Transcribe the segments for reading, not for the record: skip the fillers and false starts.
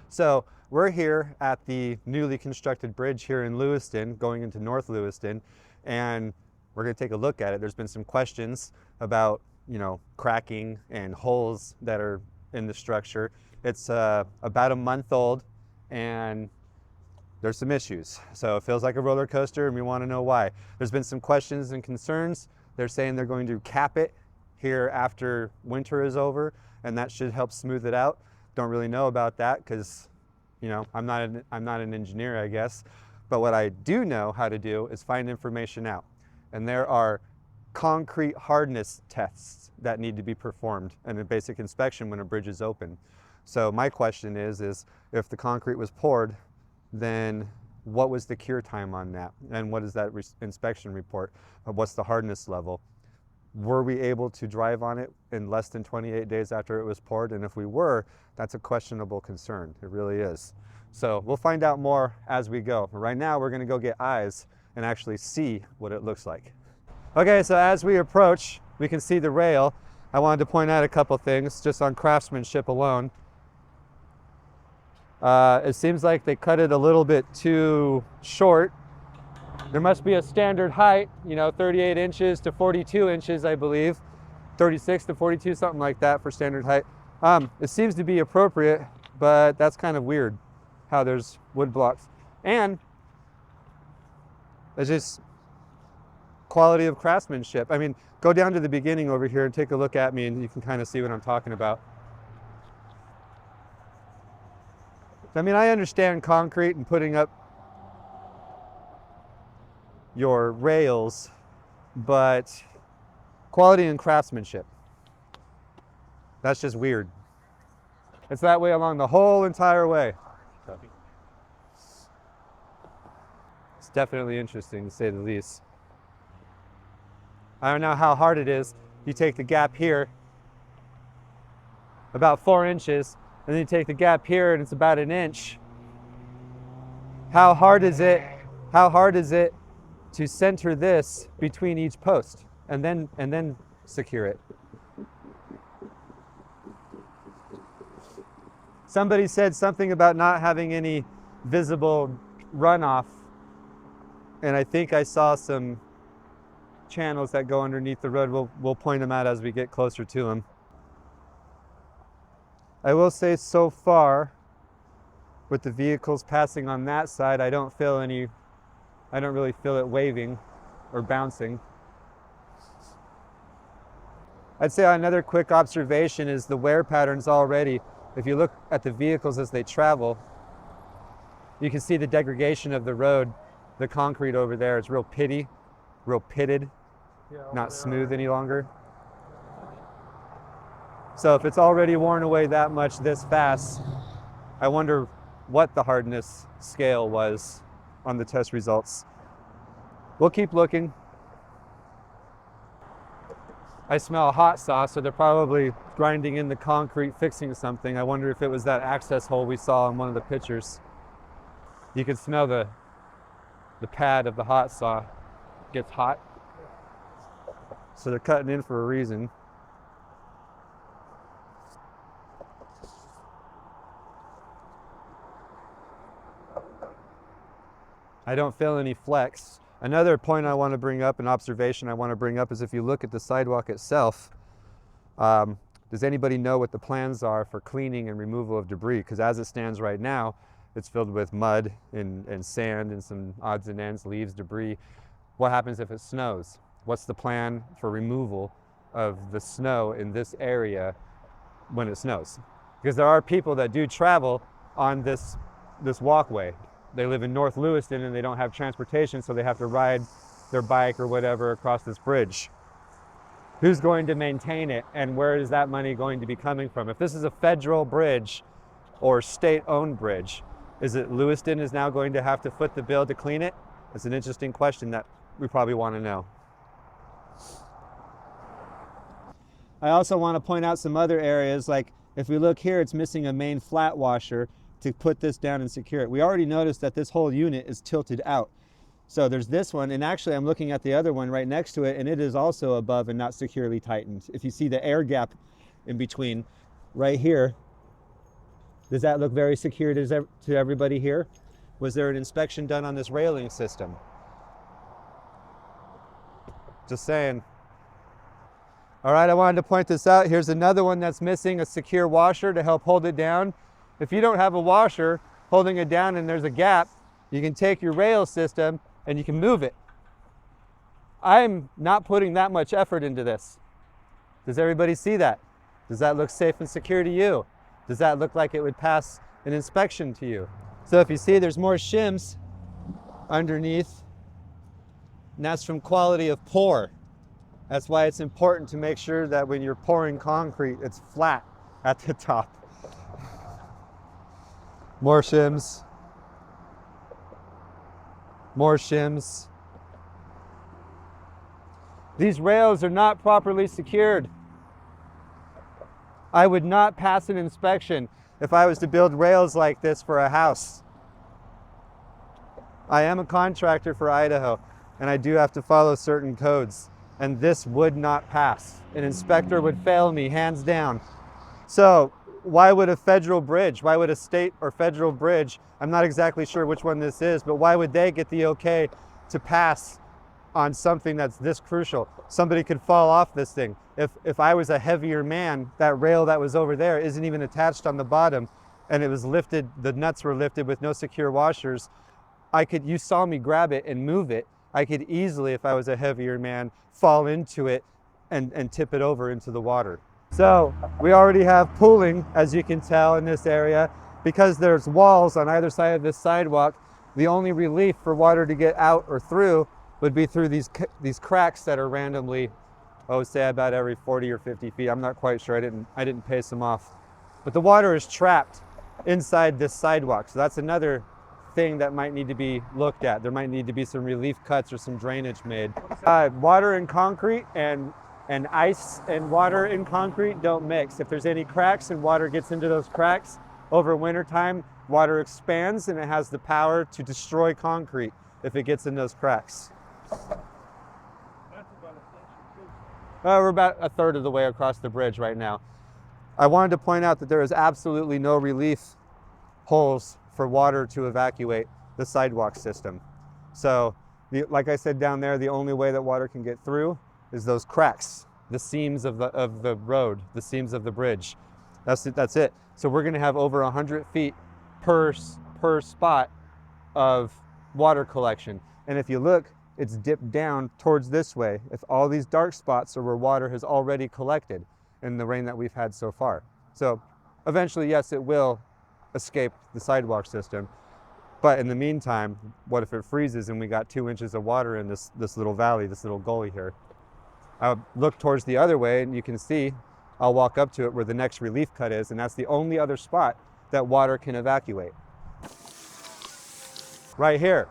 So we're here at the newly constructed bridge here in Lewiston, going into North Lewiston, and we're going to take a look at it. There's been some questions about, cracking and holes that are in the structure. It's about a month old, and there's some issues. So it feels like a roller coaster, and we want to know why. There's been some questions and concerns. They're saying they're going to cap it here after winter is over, and that should help smooth it out. Don't really know about that because, I'm not an engineer, I guess. But what I do know how to do is find information out. And there are concrete hardness tests that need to be performed and a basic inspection when a bridge is open. So my question is if the concrete was poured, then what was the cure time on that? And what is that inspection report? What's the hardness level? Were we able to drive on it in less than 28 days after it was poured? And if we were, that's a questionable concern. It really is. So we'll find out more as we go. But right now, we're gonna go get eyes and actually see what it looks like. Okay, so as we approach, we can see the rail. I wanted to point out a couple things just on craftsmanship alone. It seems like they cut it a little bit too short. There must be a standard height, 38 inches to 42 inches, I believe. 36 to 42, something like that for standard height. It seems to be appropriate, but that's kind of weird how there's wood blocks. And it's just quality of craftsmanship. I mean, go down to the beginning over here and take a look at me and you can kind of see what I'm talking about. I mean, I understand concrete and putting up your rails, but quality and craftsmanship, that's just weird. It's that way along the whole entire way. It's definitely interesting to say the least. I don't know how hard it is. You take the gap here, about 4 inches, and then you take the gap here and it's about 1 inch. How hard is it to center this between each post and then secure it? Somebody said something about not having any visible runoff, and I think I saw some channels that go underneath the road. We'll point them out as we get closer to them. I will say so far, with the vehicles passing on that side, I don't really feel it waving or bouncing. I'd say another quick observation is the wear patterns already. If you look at the vehicles as they travel, you can see the degradation of the road. The concrete over there is real pitted, not smooth any longer. So if it's already worn away that much this fast, I wonder what the hardness scale was on the test results. We'll keep looking. I smell hot sauce, so they're probably grinding in the concrete, fixing something. I wonder if it was that access hole we saw in one of the pictures. You can smell the pad of the hot saw. It gets hot. So they're cutting in for a reason. I don't feel any flex. Another point I want to bring up, an observation I want to bring up, is if you look at the sidewalk itself, does anybody know what the plans are for cleaning and removal of debris? Because as it stands right now, it's filled with mud and sand and some odds and ends, leaves, debris. What happens if it snows? What's the plan for removal of the snow in this area when it snows? Because there are people that do travel on this walkway. They live in North Lewiston and they don't have transportation, so they have to ride their bike or whatever across this bridge. Who's going to maintain it, and where is that money going to be coming from? If this is a federal bridge or state-owned bridge, is it Lewiston is now going to have to foot the bill to clean it? It's an interesting question that we probably want to know. I also want to point out some other areas, like if we look here, it's missing a main flat washer to put this down and secure it. We already noticed that this whole unit is tilted out. So there's this one, and actually I'm looking at the other one right next to it, and it is also above and not securely tightened. If you see the air gap in between right here, Does that look very secure to everybody here? Was there an inspection done on this railing system? Just saying. All right, I wanted to point this out. Here's another one that's missing a secure washer to help hold it down. If you don't have a washer holding it down and there's a gap, you can take your rail system and you can move it. I'm not putting that much effort into this. Does everybody see that? Does that look safe and secure to you? Does that look like it would pass an inspection to you? So if you see there's more shims underneath, and that's from quality of pour. That's why it's important to make sure that when you're pouring concrete, it's flat at the top. More shims. More shims. These rails are not properly secured. I would not pass an inspection if I was to build rails like this for a house. I am a contractor for Idaho, and I do have to follow certain codes, and this would not pass. An inspector would fail me, hands down. So why would a federal bridge, why would a state or federal bridge, I'm not exactly sure which one this is, but why would they get the okay to pass on something that's this crucial? Somebody could fall off this thing. If I was a heavier man, that rail that was over there isn't even attached on the bottom, and it was lifted, the nuts were lifted with no secure washers. You saw me grab it and move it. I could easily, if I was a heavier man, fall into it and tip it over into the water. So we already have pooling, as you can tell, in this area. Because there's walls on either side of this sidewalk, the only relief for water to get out or through would be through these cracks that are randomly, say about every 40 or 50 feet. I'm not quite sure, I didn't pace them off. But the water is trapped inside this sidewalk. So that's another thing that might need to be looked at. There might need to be some relief cuts or some drainage made. Water and concrete and ice and water in concrete don't mix. If there's any cracks and water gets into those cracks, over winter time, water expands and it has the power to destroy concrete if it gets in those cracks. We're about a third of the way across the bridge right now. I wanted to point out that there is absolutely no relief holes for water to evacuate the sidewalk system. So, like I said down there, the only way that water can get through is those cracks, the seams of the road, the seams of the bridge. That's it. So we're gonna have over 100 feet per spot of water collection. And if you look, it's dipped down towards this way. If all these dark spots are where water has already collected in the rain that we've had so far. So eventually, yes, it will escape the sidewalk system. But in the meantime, what if it freezes and we got 2 inches of water in this little valley, this little gully here? I'll look towards the other way and you can see, I'll walk up to it where the next relief cut is, and that's the only other spot that water can evacuate. Right here.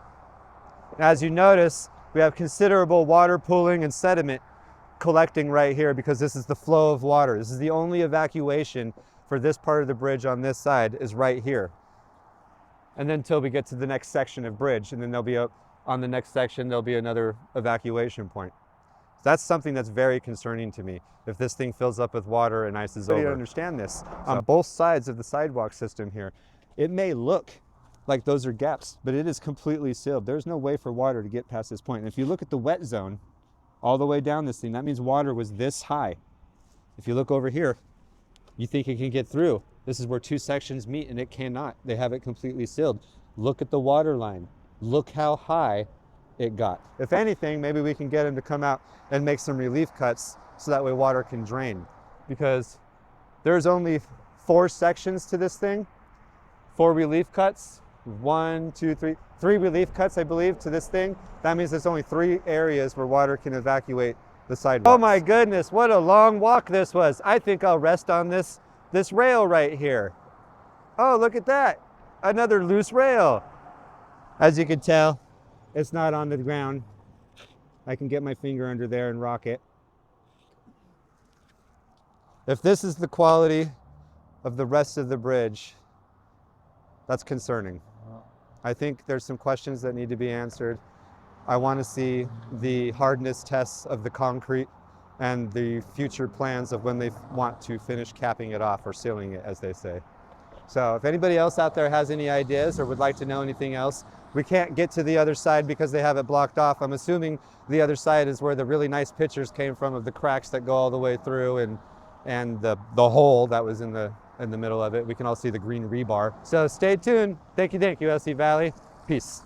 As you notice, we have considerable water pooling and sediment collecting right here because this is the flow of water. This is the only evacuation for this part of the bridge on this side is right here. And then until we get to the next section of bridge, and then on the next section, there'll be another evacuation point. That's something that's very concerning to me. If this thing fills up with water and ice is over. You understand this. On both sides of the sidewalk system here, it may look like those are gaps, but it is completely sealed. There's no way for water to get past this point. And if you look at the wet zone all the way down this thing, that means water was this high. If you look over here, you think it can get through. This is where 2 sections meet and it cannot. They have it completely sealed. Look at the water line. Look how high it got. If anything, maybe we can get them to come out and make some relief cuts so that way water can drain. Because there's only 4 sections to this thing, 4 relief cuts, 1, 2, 3, 3 relief cuts, I believe, to this thing. That means there's only 3 areas where water can evacuate the sidewalks. Oh my goodness, what a long walk this was. I think I'll rest on this rail right here. Oh, look at that. Another loose rail. As you can tell, it's not on the ground. I can get my finger under there and rock it. If this is the quality of the rest of the bridge, that's concerning. I think there's some questions that need to be answered. I want to see the hardness tests of the concrete and the future plans of when they want to finish capping it off or sealing it, as they say. So if anybody else out there has any ideas or would like to know anything else, we can't get to the other side because they have it blocked off. I'm assuming the other side is where the really nice pictures came from of the cracks that go all the way through and the hole that was in the middle of it. We can all see the green rebar. So stay tuned. Thank you, SC Valley. Peace.